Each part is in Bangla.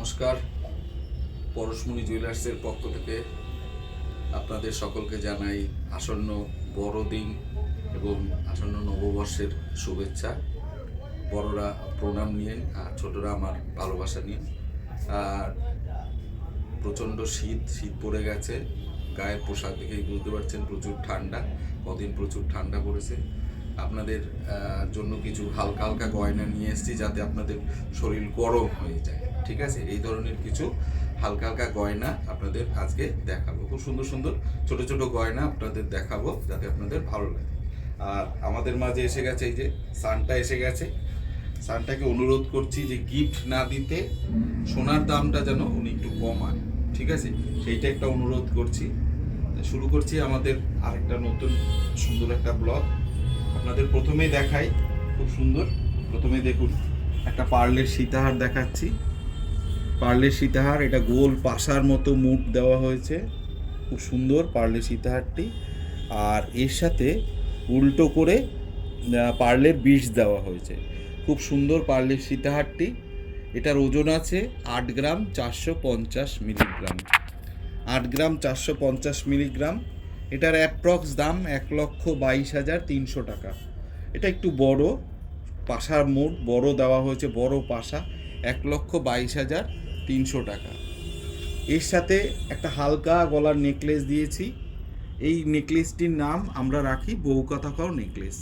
নমস্কার। পরশমণি জুয়েলার্সের পক্ষ থেকে আপনাদের সকলকে জানাই আসন্ন বড়দিন এবং আসন্ন নববর্ষের শুভেচ্ছা। বড়রা প্রণাম নিয়েন আর ছোটরা আমার ভালোবাসা নিন। আর প্রচণ্ড শীত পড়ে গেছে, গায়ের পোশাক দেখেই বুঝতে পারছেন প্রচুর ঠান্ডা। কদিন প্রচুর ঠান্ডা পড়েছে। আপনাদের জন্য কিছু হালকা হালকা গয়না নিয়ে এসেছি যাতে আপনাদের শরীর গরম হয়ে যায়। ঠিক আছে, এই ধরনের কিছু হালকা হালকা গয়না আপনাদের আজকে দেখাবো। খুব সুন্দর সুন্দর ছোট ছোট গয়না আপনাদের দেখাবো যাতে আপনাদের ভালো লাগে। আর আমাদের মাঝে এসে গেছে এই যে সানটা এসে গেছে। সানটাকে অনুরোধ করছি যে গিফট না দিতে, সোনার দামটা যেন উনি একটু কমায়। ঠিক আছে, সেইটা একটা অনুরোধ করছি। শুরু করছি আমাদের আরেকটা নতুন সুন্দর একটা ব্লগ। আপনাদের প্রথমেই দেখাই, খুব সুন্দর। প্রথমে দেখুন একটা পার্লের সীতাহার দেখাচ্ছি। পার্লের সীতাহার, এটা গোল পাশার মতো মুঠ দেওয়া হয়েছে, খুব সুন্দর পার্লের সীতাহারটি। আর এর সাথে উল্টো করে পার্লের বিষ দেওয়া হয়েছে, খুব সুন্দর পার্লের সীতাহারটি। এটার ওজন আছে 8 গ্রাম 450 মিলিগ্রাম। 8 গ্রাম 450 মিলিগ্রাম। এটার অ্যাপ্রক্স দাম 1,22,300 টাকা। এটা একটু বড় পাশার মোট বড় দেওয়া হয়েছে, বড় পাশা, 1,22,300 টাকা। এর সাথে একটা হালকা গলার নেকলেস দিয়েছি। এই নেকলেসটির নাম আমরা রাখি বউ কথা কও নেকলেস।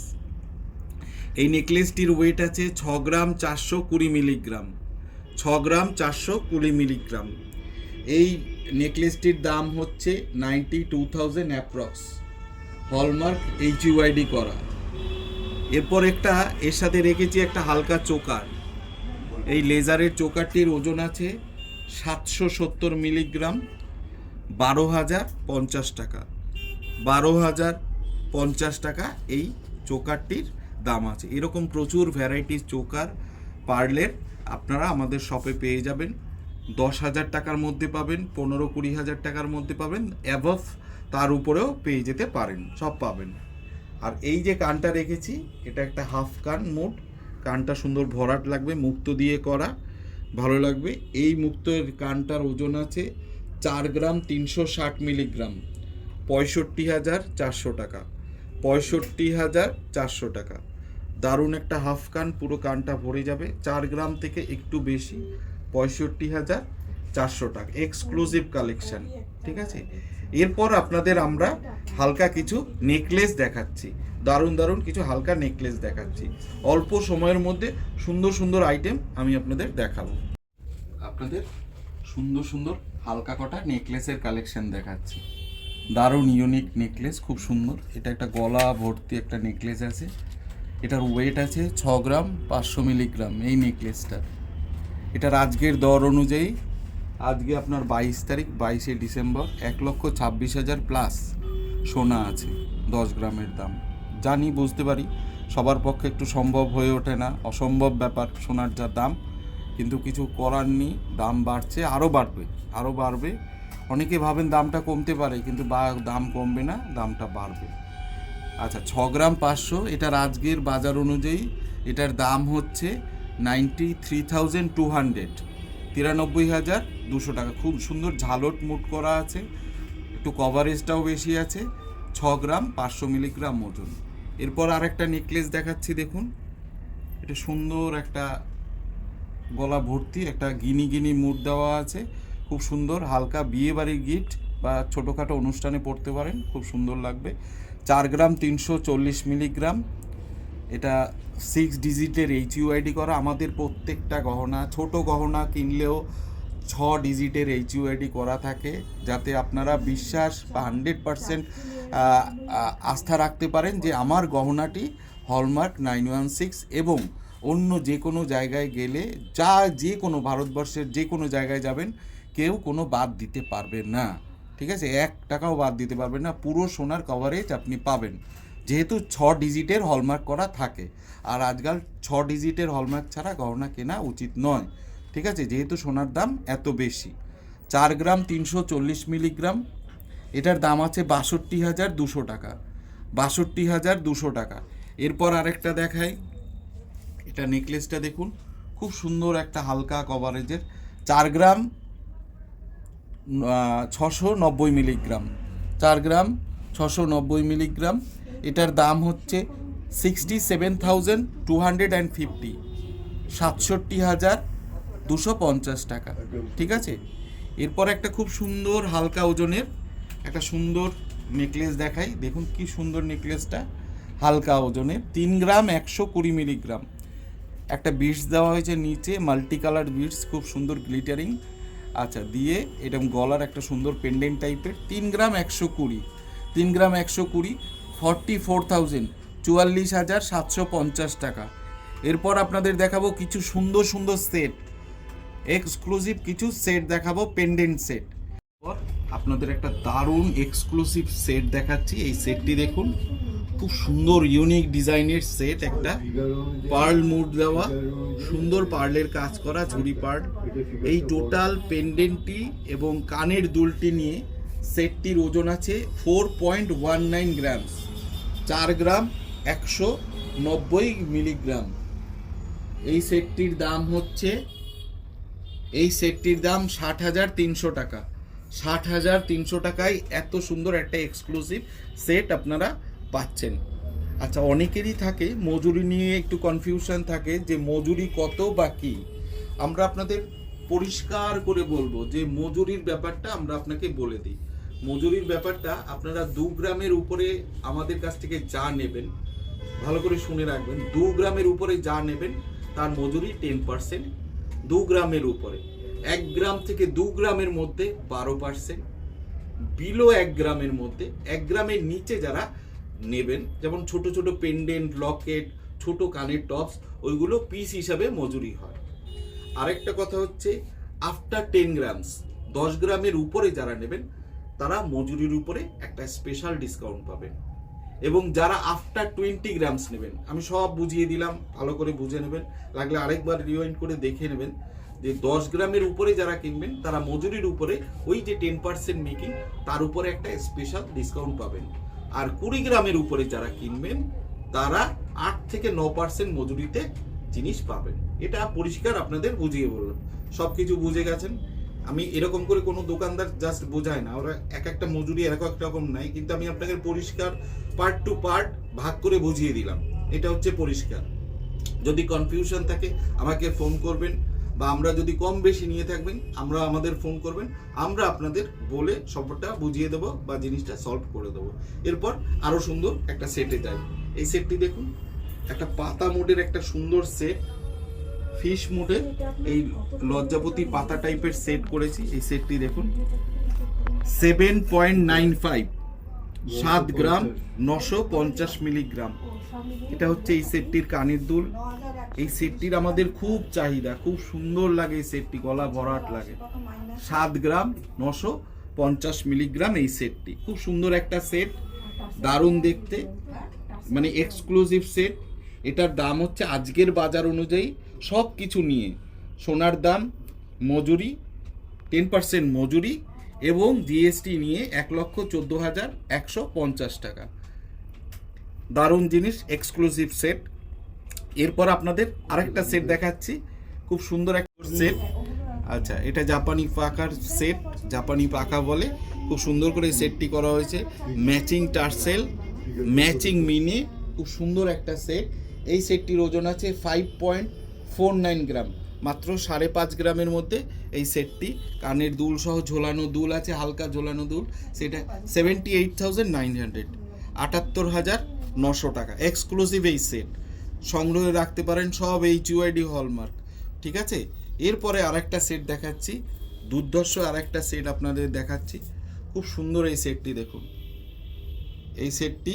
এই নেকলেসটির ওয়েট আছে 6 গ্রাম 420 মিলিগ্রাম। 6 গ্রাম 420 মিলিগ্রাম। এই নেকলেসটির দাম হচ্ছে 92,000 অ্যাপ্রক্স, হলমার্ক HUID করা। এরপর একটা এর সাথে রেখেছি একটা হালকা চোকার। এই লেজারের চোকারটির ওজন আছে 770 মিলিগ্রাম, 12,050 টাকা। 12,050 টাকা এই চোকারটির দাম আছে। এরকম প্রচুর ভ্যারাইটিস চোকার পার্লের আপনারা আমাদের শপে পেয়ে যাবেন। 10,000 টাকার মধ্যে পাবেন, 15-20 হাজার টাকার মধ্যে পাবেন, অ্যাবভ তার উপরেও পেয়ে যেতে পারেন, সব পাবেন। আর এই যে কানটা রেখেছি, এটা একটা হাফ কান মোট। কানটা সুন্দর ভরাট লাগবে, মুক্তো দিয়ে করা, ভালো লাগবে। এই মুক্তোর কানটার ওজন আছে 4 গ্রাম 360 মিলিগ্রাম, 65,400 টাকা। 65,400 টাকা। দারুণ একটা হাফ কান, পুরো কানটা ভরে যাবে, 4 গ্রাম থেকে একটু বেশি, 65,400 টাকা। Exclusive collection. ঠিক আছে, এরপর আপনাদের আমরা হালকা কিছু নেকলেস দেখাচ্ছি, দারুণ দারুণ কিছু হালকা নেকলেস দেখাচ্ছি। অল্প সময়ের মধ্যে সুন্দর সুন্দর আইটেম আমি আপনাদের দেখাবো। আপনাদের সুন্দর সুন্দর হালকা কটা নেকলেসের কালেকশন দেখাচ্ছি। দারুণ ইউনিক নেকলেস, খুব সুন্দর। এটা একটা গলা ভর্তি একটা নেকলেস আছে। এটার ওয়েট আছে 6 গ্রাম 500 মিলিগ্রাম। এই নেকলেসটা, এটার আজকের দর অনুযায়ী, আজকে আপনার 22 তারিখ, 22শে ডিসেম্বর, 1,26,000 প্লাস সোনা আছে। 10 গ্রামের দাম জানি, বুঝতে পারি সবার পক্ষে একটু সম্ভব হয়ে ওঠে না, অসম্ভব ব্যাপার সোনার যা দাম, কিন্তু কিছু করার নেই। দাম বাড়ছে, আরও বাড়বে, আরও বাড়বে। অনেকে ভাবেন দামটা কমতে পারে, কিন্তু দাম কমবে না, দামটা বাড়বে। আচ্ছা, 6 গ্রাম 500, এটার আজকের বাজার অনুযায়ী এটার দাম হচ্ছে 93,200, 93,200 টাকা। খুব সুন্দর ঝালট মুট করা আছে, একটু কভারেজটাও বেশি আছে। 6 গ্রাম 500 মিলিগ্রাম ওজন। এরপর আরেকটা নেকলেস দেখাচ্ছি, দেখুন। এটা সুন্দর একটা গলা ভর্তি একটা গিনি গিনি মুট দেওয়া আছে, খুব সুন্দর। হালকা বিয়ে বাড়ির গিফট বা ছোটোখাটো অনুষ্ঠানে পড়তে পারেন, খুব সুন্দর লাগবে। 4 গ্রাম 340 মিলিগ্রাম। এটা 6 ডিজিটের HUID করা। আমাদের প্রত্যেকটা গহনা, ছোট গহনা কিনলেও 6 ডিজিটের HUID করা থাকে, যাতে আপনারা বিশ্বাস বা 100% আস্থা রাখতে পারেন যে আমার গহনাটি হলমার্ক 916, এবং অন্য যে কোনো জায়গায় গেলে, যে কোনো ভারতবর্ষের যে কোনো জায়গায় যাবেন, কেউ কোনো বাদ দিতে পারবে না। ঠিক আছে, 1 টাকাও বাদ দিতে পারবেন না, পুরো সোনার কভারেজ আপনি পাবেন, যেহেতু 6 ডিজিটের হলমার্ক করা থাকে। আর আজকাল 6 ডিজিটের হলমার্ক ছাড়া গহনা কেনা উচিত নয়। ঠিক আছে, যেহেতু সোনার দাম এত বেশি। 4 গ্রাম 340 মিলিগ্রাম। এটার দাম আছে 62,200 টাকা। 62,200 টাকা। এরপর আরেকটা দেখাই, এটা নেকলেসটা দেখুন, খুব সুন্দর একটা হালকা কভারেজের 4 গ্রাম 690 মিলিগ্রাম, 4 গ্রাম 690 মিলিগ্রাম। এটার দাম হচ্ছে 67,250, 67,250 টাকা। ঠিক আছে, এরপর একটা খুব সুন্দর হালকা ওজনের একটা সুন্দর নেকলেস দেখাই। দেখুন কি সুন্দর নেকলেসটা, হালকা ওজনের 3 গ্রাম 120 মিলিগ্রাম। একটা বিটস দেওয়া হয়েছে নিচে, মাল্টি কালার বিটস, খুব সুন্দর গ্লিটারিং। আচ্ছা, দিয়ে এরকম গলার একটা সুন্দর পেন্ডেন্ট টাইপের। 3 গ্রাম 120, 3 গ্রাম 120, 44,000, 44,750 টাকা। এরপর আপনাদের দেখাবো কিছু সুন্দর সুন্দর সেট, এক্সক্লুসিভ কিছু সেট দেখাবো, পেন্ডেন্ট সেট। আপনাদের একটা দারুণ এক্সক্লুসিভ সেট দেখাচ্ছি। এই সেটটি দেখুন, খুব সুন্দর ইউনিক ডিজাইনের সেট, একটা পার্ল মুড দেওয়া, সুন্দর পার্লের কাজ করা ঝুরি পার্ল। এই টোটাল পেন্ডেন্টটি এবং কানের দুলটি নিয়ে সেটটির ওজন আছে 4.19 গ্রামস, 4 গ্রাম 190 মিলিগ্রাম। এই সেটটির দাম হচ্ছে, এই সেটটির দাম 60,300 টাকা। 60,300 টাকায় এত সুন্দর একটা এক্সক্লুসিভ সেট আপনারা পাচ্ছেন। আচ্ছা, অনেকেরই থাকে মজুরি নিয়ে একটু কনফিউশন থাকে যে মজুরি কত বা কি। আমরা আপনাদের পরিষ্কার করে বলবো যে মজুরির ব্যাপারটা আমরা আপনাকে বলে দিই। মজুরির ব্যাপারটা আপনারা 2 গ্রামের উপরে আমাদের কাছ থেকে যা নেবেন, ভালো করে শুনে রাখবেন, 2 গ্রামের উপরে যা নেবেন তার মজুরি 10%। 2 গ্রামের উপরে, 1 গ্রাম থেকে 2 গ্রামের মধ্যে 12%, বিলো 1 গ্রামের মধ্যে, 1 গ্রামের নিচে যারা নেবেন, যেমন ছোট ছোট পেন্ডেন্ট, লকেট, ছোট কানের টপস, ওইগুলো পিস হিসাবে মজুরি হয়। আরেকটা কথা হচ্ছে, আফটার 10 গ্রামস, 10 গ্রামের উপরে যারা নেবেন তারা মজুরির উপরে একটা স্পেশাল ডিসকাউন্ট পাবেন। এবং যারা আফটার 20 গ্রামস নেবেন, আমি সব বুঝিয়ে দিলাম, ভালো করে বুঝে নেবেন, লাগলে আরেকবার রিওয়াইন্ড করে দেখে নেবেন যে 10 গ্রামের উপরে যারা কিনবেন তারা মজুরির উপরে ওই যে 10% মেকিং, তার উপরে একটা স্পেশাল ডিসকাউন্ট পাবেন। আর 20 গ্রামের উপরে যারা কিনবেন তারা 8 থেকে 9% মজুরিতে জিনিস পাবেন। এটা পরিষ্কার আপনাদের বুঝিয়ে বললাম, সব কিছু বুঝে গেছেন। আমি এরকম করে কোনো দোকানদার জাস্ট বোঝায় না, ওরা এক একটা মজুরি এক এক রকম নাই, কিন্তু আমি আপনাকে পরিষ্কার পার্ট টু পার্ট ভাগ করে বুঝিয়ে দিলাম, এটা হচ্ছে পরিষ্কার। যদি কনফিউশন থাকে আমাকে ফোন করবেন, বা আমরা যদি কম বেশি নিয়ে থাকবেন আমরা আমাদের ফোন করবেন, আমরা আপনাদের বলে সবটা বুঝিয়ে দেবো বা জিনিসটা সলভ করে দেবো। এরপর আরো সুন্দর একটা সেটে যাই। এই সেটটি দেখুন, একটা পাতা মোডের একটা সুন্দর সেট, ফিশ মোডের এই লজ্জাপতি পাতা টাইপের সেট করেছি। এই সেটটি দেখুন, 7.95, 7 গ্রাম 950 মিলিগ্রাম। এটা হচ্ছে এই সেটটির কানের দুল। এই সেটটির আমাদের খুব চাহিদা, খুব সুন্দর লাগে এই সেটটি, গলা ভরাট লাগে। 7 গ্রাম 950 মিলিগ্রাম এই সেটটি, খুব সুন্দর একটা সেট, দারুণ দেখতে, মানে এক্সক্লুসিভ সেট। এটার দাম হচ্ছে আজকের বাজার অনুযায়ী সব কিছু নিয়ে, সোনার দাম, মজুরি 10% মজুরি এবং জিএসটি নিয়ে 1,14,150 টাকা। দারুণ জিনিস, এক্সক্লুসিভ সেট। এরপর আপনাদের আরেকটা সেট দেখাচ্ছি, খুব সুন্দর একটা সেট। আচ্ছা, এটা জাপানি পাখার সেট, জাপানি পাখা বলে, খুব সুন্দর করে সেটটি করা হয়েছে, ম্যাচিং টার্সেল, ম্যাচিং মিনি, খুব সুন্দর একটা সেট। এই সেটটির ওজন আছে 5.49 গ্রাম, মাত্র 5.5 গ্রামের মধ্যে এই সেটটি। কানের দুল সহ ঝোলানো দুল আছে, হালকা ঝোলানো দুল, সেটা 78,900, 78,900 টাকা। এক্সক্লুসিভ এই সেট, সংগ্রহে রাখতে পারেন, সব HUID হলমার্ক। ঠিক আছে, এরপরে আরেকটা সেট দেখাচ্ছি, দুর্ধর্ষ আরেকটা সেট আপনাদের দেখাচ্ছি। খুব সুন্দর এই সেটটি দেখুন, এই সেটটি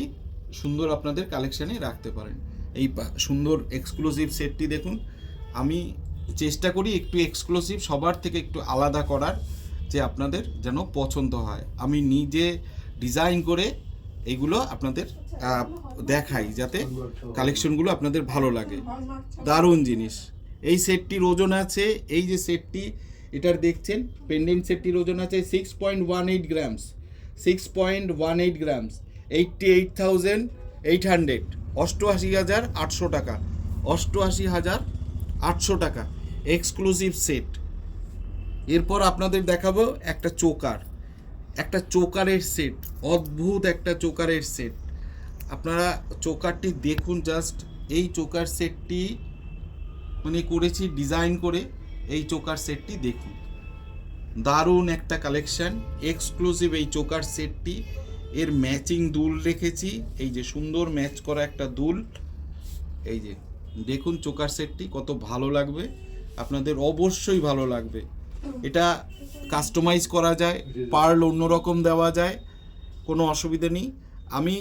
সুন্দর আপনাদের কালেকশানে রাখতে পারেন। এই সুন্দর এক্সক্লুসিভ সেটটি দেখুন। আমি চেষ্টা করি একটু এক্সক্লুসিভ, সবার থেকে একটু আলাদা করার, যে আপনাদের যেন পছন্দ হয়। আমি নিজে ডিজাইন করে এইগুলো আপনাদের দেখাই, যাতে কালেকশনগুলো আপনাদের ভালো লাগে। দারুণ জিনিস। এই সেটটির ওজন আছে, এই যে সেটটি এটার দেখছেন পেন্ডেন্ট সেটটির ওজন আছে 6.18 গ্রামস, 6.18 গ্রামস, 88,800, 88,800 টাকা, 88,800 টাকা। এক্সক্লুসিভ সেট, এরপর আপনাদের দেখাবো একটা চোকারের সেট, অদ্ভুত একটা চোকারের সেট। আপনারা চোকারটি দেখুন, জাস্ট এই চোকার সেটটি মানে করেছি ডিজাইন করে, এই চোকার সেটটি দেখুন, দারুণ একটা কালেকশন, এক্সক্লুসিভ এই চোকার সেটটি। এর ম্যাচিং দুল রেখেছি, এই যে সুন্দর ম্যাচ করা একটা দুল, এই যে দেখুন চোকার সেটটি কত ভালো লাগবে, আপনাদের অবশ্যই ভালো লাগবে। এটা কাস্টমাইজ করা যায়, পার্ল অন্যরকম দেওয়া যায়, কোনো অসুবিধা নেই। আমি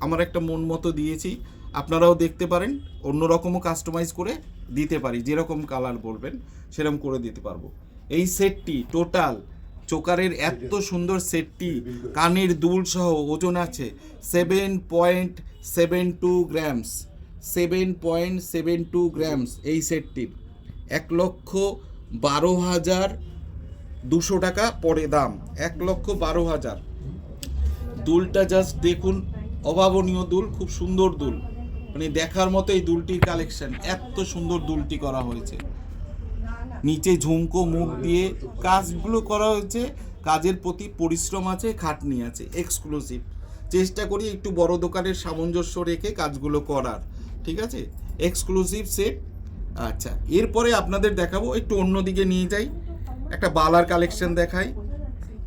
আমার একটা মন মতো দিয়েছি, আপনারাও দেখতে পারেন, অন্যরকমও কাস্টমাইজ করে দিতে পারি, যেরকম কালার বলবেন সেরকম করে দিতে পারবো। এই সেটটি টোটাল চোকারের এত সুন্দর সেটটি কানের দুল সহ ওজন আছে 7.72 গ্রামস, 7.72 গ্রামস এই সেটটির। 1,12,200 টাকা পড়ে দাম, 1,12,000। দুলটা জাস্ট দেখুন, অভাবনীয় দুল, খুব সুন্দর দুল, মানে দেখার মতো এই দুলটির কালেকশন, এত সুন্দর দুলটি করা হয়েছে। নিচে ঝুমকো মুখ দিয়ে কাজগুলো করা হয়েছে, কাজের প্রতি পরিশ্রম আছে, খাটনি আছে, এক্সক্লুসিভ। চেষ্টা করি একটু বড় দোকানের সামঞ্জস্য রেখে কাজগুলো করার, ঠিক আছে, এক্সক্লুসিভ সেট। আচ্ছা, এরপরে আপনাদের দেখাবো, একটু অন্যদিকে নিয়ে যাই, একটা বালার কালেকশন দেখাই।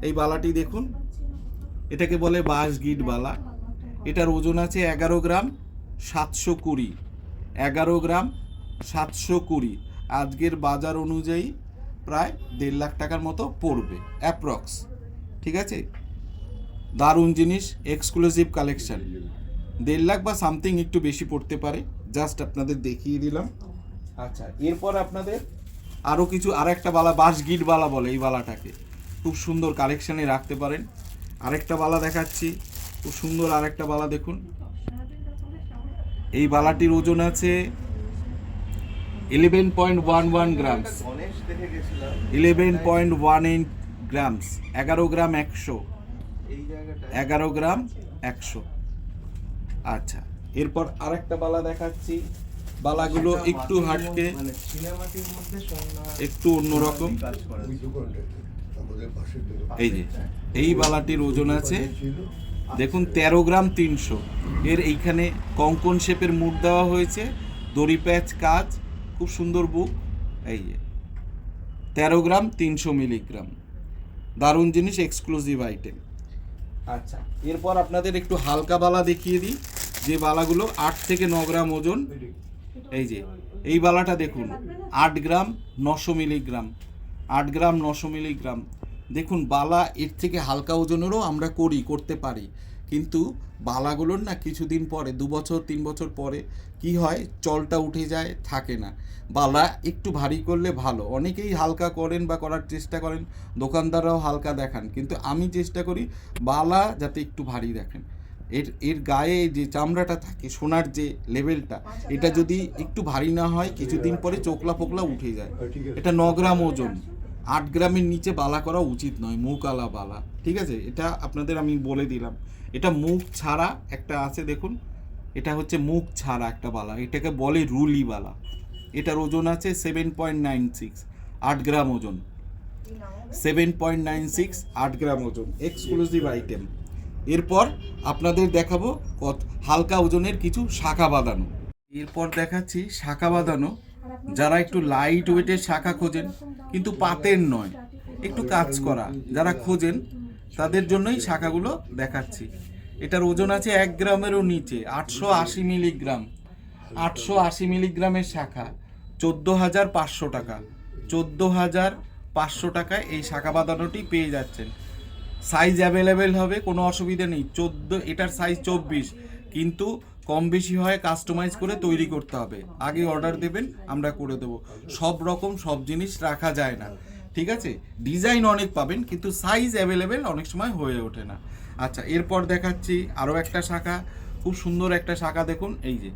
এই বালাটি দেখুন, এটাকে বলে বাঁশ গিট বালা। এটার ওজন আছে 11 গ্রাম 720, 11 গ্রাম 720। আজকের বাজার অনুযায়ী প্রায় 1.5 লাখ টাকার মতো পড়বে অ্যাপ্রক্স, ঠিক আছে। দারুণ জিনিস, এক্সক্লুসিভ কালেকশন, 1.5 লাখ বা সামথিং একটু বেশি পড়তে পারে, জাস্ট আপনাদের দেখিয়ে দিলাম। আচ্ছা, এরপর আপনাদের আরও কিছু, আর একটা বালা বাঁশ গিট বালা বলে এই বালাটাকে, খুব সুন্দর কালেকশানে রাখতে পারেন। আরেকটা বালা দেখাচ্ছি, খুব সুন্দর আরেকটা বালা দেখুন। এই বালাটির ওজন আছে 11.11 গ্রামস, 11.18 গ্রামস, 11 গ্রাম 100, 11 গ্রাম 100। আচ্ছা, এরপর আরেকটা বালা দেখাচ্ছি, বালাগুলো একটু হাটকে, একটু অন্যরকম। এই যে এই বালাটির ওজন আছে দেখুন 13 গ্রাম 300। এর এইখানে কঙ্কন শেপের মুখ দেওয়া হয়েছে, দড়ি প্যাচ কাজ, খুব সুন্দর বুক। এই যে 13 গ্রাম 300 মিলিগ্রাম, দারুণ জিনিস, এক্সক্লুসিভ আইটেম। আচ্ছা, এরপর আপনাদের একটু হালকা বালা দেখিয়ে দিই, যে বালাগুলো 8 থেকে 9 গ্রাম ওজন। এই যে এই বালাটা দেখুন, 8 গ্রাম 900 মিলিগ্রাম, 8 গ্রাম 900 মিলিগ্রাম। দেখুন বালা এর থেকে হালকা ওজনেরও আমরা করতে পারি, কিন্তু বালাগুলোর না কিছুদিন পরে, 2 বছর 3 বছর পরে কি হয়, চলটা উঠে যায়, থাকে না। বালা একটু ভারী করলে ভালো, অনেকেই হালকা করেন বা করার চেষ্টা করেন, দোকানদাররাও হালকা দেখান, কিন্তু আমি চেষ্টা করি বালা যাতে একটু ভারী দেখেন। এর গায়ে যে চামড়াটা থাকে, সোনার যে লেভেলটা, এটা যদি একটু ভারী না হয়, কিছুদিন পরে চোকলা পোকলা উঠে যায়। এটা 9 গ্রাম ওজন, 8 গ্রামের নিচে বালা করা উচিত নয়, মুখ আলা বালা, ঠিক আছে। এটা আপনাদের আমি বলে দিলাম। এটা মুখ ছাড়া একটা আছে দেখুন, এটা হচ্ছে মুখ ছাড়া একটা বালা, এটাকে বলে রুলি বালা। এটার ওজন আছে 7.96, 8 গ্রাম ওজন, 7.96, 8 গ্রাম ওজন, এক্সক্লুসিভ আইটেম। এরপর আপনাদের দেখাবো হালকা ওজনের কিছু শাখা বাঁধানো। এরপর দেখাচ্ছি শাখা বাঁধানো, যারা একটু লাইট ওয়েটের শাখা খোঁজেন, কিন্তু পাতের নয়, একটু কাজ করা যারা খোঁজেন, তাদের জন্যই শাখাগুলো দেখাচ্ছি। এটার ওজন আছে 1 গ্রামেরও নিচে, 880 মিলিগ্রাম, 880 মিলিগ্রামের শাখা, 14,500 টাকা, 14,500 টাকায় এই শাখা বাঁধানোটি পেয়ে যাচ্ছেন। সাইজ অ্যাভেলেবেল হবে, কোনো অসুবিধা নেই। 14, এটার সাইজ 24, কিন্তু কম বেশি হয় কাস্টমাইজ করে তৈরি করতে হবে, আগে অর্ডার দেবেন, আমরা করে দেবো। সব রকম সব জিনিস রাখা যায় না, ঠিক আছে। ডিজাইন অনেক পাবেন, কিন্তু সাইজ অ্যাভেলেবেল অনেক সময় হয়ে ওঠে না। আচ্ছা, এরপর দেখাচ্ছি আরও একটা শাখা, খুব সুন্দর একটা শাখা দেখুন। এই যে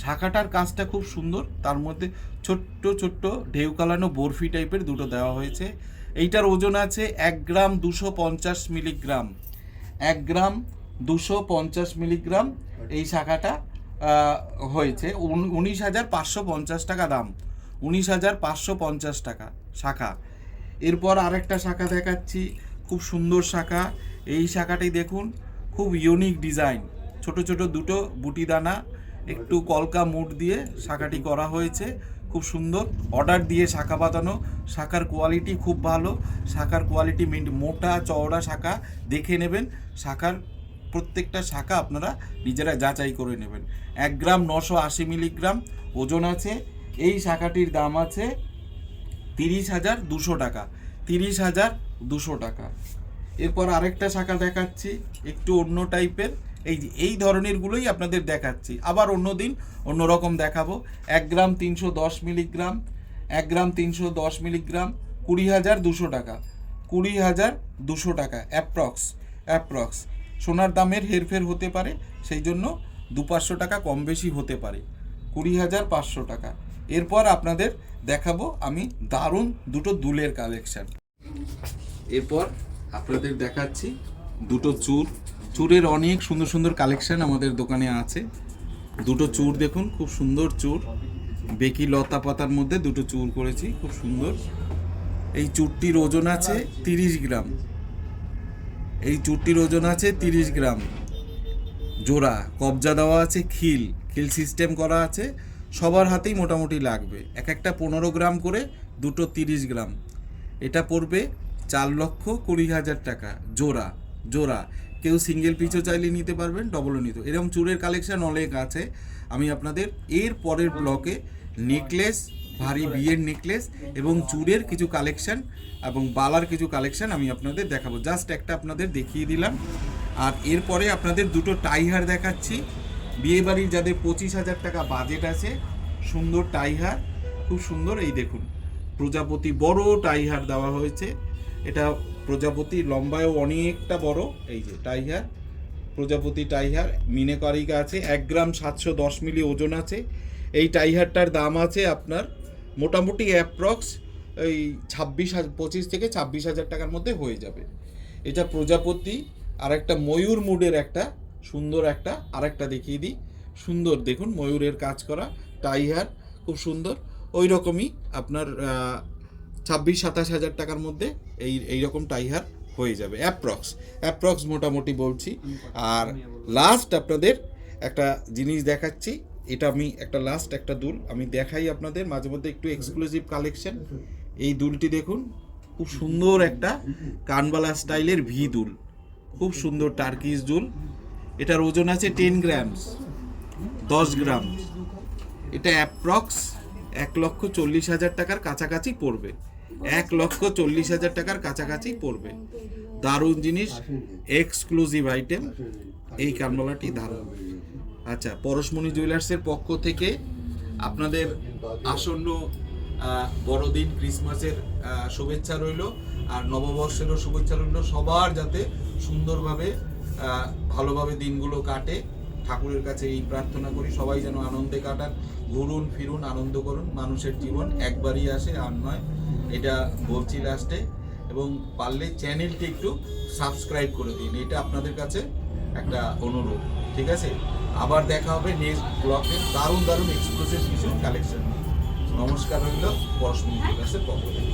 শাখাটার কাজটা খুব সুন্দর, তার মধ্যে ছোট্ট ছোট্ট ঢেউ কালানো বরফি টাইপের দুটো দেওয়া হয়েছে। এইটার ওজন আছে 1 গ্রাম 250 মিলিগ্রাম, 1 গ্রাম 250 মিলিগ্রাম। এই শাখাটা হয়েছে 19,550 টাকা দাম, 19,550 টাকা শাখা। এরপর আরেকটা শাখা দেখাচ্ছি, খুব সুন্দর শাখা। এই শাখাটি দেখুন, খুব ইউনিক ডিজাইন, ছোট ছোট দুটো বুটি দানা, একটু কলকা মুড দিয়ে শাখাটি করা হয়েছে। খুব সুন্দর অর্ডার দিয়ে শাখা বাঁধানো। শাখার কোয়ালিটি খুব ভালো, শাখার কোয়ালিটি মোটা চওড়া শাখা দেখে নেবেন। শাখার প্রত্যেকটা শাখা আপনারা নিজেরা যাচাই করে নেবেন। 1 গ্রাম 980 মিলিগ্রাম ওজন আছে। এই শাখাটির দাম আছে 30,200 টাকা, 30,200 টাকা। এরপর আরেকটা শাখা দেখাচ্ছি, একটু অন্য টাইপের। এই ধরনেরগুলোই আপনাদের দেখাচ্ছি, আবার অন্য দিন অন্যরকম দেখাবো। 1 গ্রাম 310 মিলিগ্রাম, 1 গ্রাম 310 মিলিগ্রাম, 20,200 টাকা, 20,200 টাকা অ্যাপ্রক্স। সোনার দামের হেরফের হতে পারে, সেই জন্য 200-500 টাকা কম বেশি হতে পারে। 20,500 টাকা। এরপর আপনাদের দেখাবো আমি দারুণ দুটো দুলের কালেকশন। এরপর আপনাদের দেখাচ্ছি দুটো চুরের অনেক সুন্দর সুন্দর কালেকশন আমাদের দোকানে আছে। দুটো চুর দেখুন, খুব সুন্দর চুর, বেকি লতা পাতার মধ্যে দুটো চুর করেছি, খুব সুন্দর। এই চুরটির ওজন আছে 30 গ্রাম, এই চুরটির ওজন আছে 30 গ্রাম। জোড়া কবজা দেওয়া আছে, খিল সিস্টেম করা আছে, সবার হাতেই মোটামুটি লাগবে। একটা 15 গ্রাম করে, দুটো 30 গ্রাম। এটা পড়বে 4,20,000 টাকা জোড়া। কেউ সিঙ্গেল পিসও চাইলে নিতে পারবেন, ডবলও নিতে। এরকম চুরের কালেকশন অনেক আছে। আমি আপনাদের এর পরের ব্লকে নেকলেস, ভারী বিয়ের নেকলেস এবং চুরের কিছু কালেকশন এবং বালার কিছু কালেকশন আমি আপনাদের দেখাবো। জাস্ট একটা আপনাদের দেখিয়ে দিলাম। আর এরপরে আপনাদের দুটো টাইহার দেখাচ্ছি। বিয়েবাড়ির যাদের 25,000 টাকা বাজেট আছে, সুন্দর টাইহার, খুব সুন্দর। এই দেখুন, প্রজাপতি বড় টাইহার দেওয়া হয়েছে। এটা প্রজাপতি, লম্বায়ও অনেকটা বড়। এই যে টাইহার, প্রজাপতি টাইহার, মিনেকারিকা আছে। 1 গ্রাম 710 মিলি ওজন আছে। এই টাইহারটার দাম আছে আপনার মোটামুটি অ্যাপ্রক্স এই 25 থেকে 26,000 টাকার মধ্যে হয়ে যাবে। এটা প্রজাপতি। আর একটা ময়ূর মুডের একটা সুন্দর একটা আরেকটা দেখিয়ে দিই। সুন্দর দেখুন, ময়ূরের কাজ করা টাইহার, খুব সুন্দর। ওই রকমই আপনার 26-27 হাজার টাকার মধ্যে এই রকম টাইহার হয়ে যাবে অ্যাপ্রক্স মোটামুটি বলছি। আর লাস্ট আপনাদের একটা জিনিস দেখাচ্ছি। এটা আমি একটা দুল আমি দেখাই আপনাদের মাঝে মধ্যে, একটু এক্সক্লুসিভ কালেকশন। এই দুলটি দেখুন, খুব সুন্দর একটা কানবালা স্টাইলের ভি দুল, খুব সুন্দর টার্কিশ দুল। এটার ওজন আছে 10 গ্রাম 10 গ্রাম। এটা অ্যাপ্রক্স 1,40,000 টাকার কাছাকাছি পড়বে, 1,40,000 টাকার কাছাকাছি পড়বে। দারুণ জিনিস, এক্সক্লুসিভ আইটেম। এই কানবালাটি দারুণ। আচ্ছা, পরশমণি জুয়েলার্সের পক্ষ থেকে আপনাদের আসন্ন বড়দিন, ক্রিসমাসের শুভেচ্ছা রইল, আর নববর্ষেরও শুভেচ্ছা রইল। সবার যাতে সুন্দরভাবে ভালোভাবে দিনগুলো কাটে, ঠাকুরের কাছে এই প্রার্থনা করি। সবাই যেন আনন্দে কাটান, ঘুরুন ফিরুন, আনন্দ করুন। মানুষের জীবন একবারই আসে, আর নয়, এটা বলছি লাস্টে। এবং পারলে চ্যানেলটি একটু সাবস্ক্রাইব করে দিন, এটা আপনাদের কাছে একটা অনুরোধ, ঠিক আছে? আবার দেখা হবে নেক্সট ব্লগে দারুণ এক্সক্লুসিভ কিছু কালেকশন। নমস্কার রইল পরশমণি জুয়েলার্সের পক্ষ থেকে।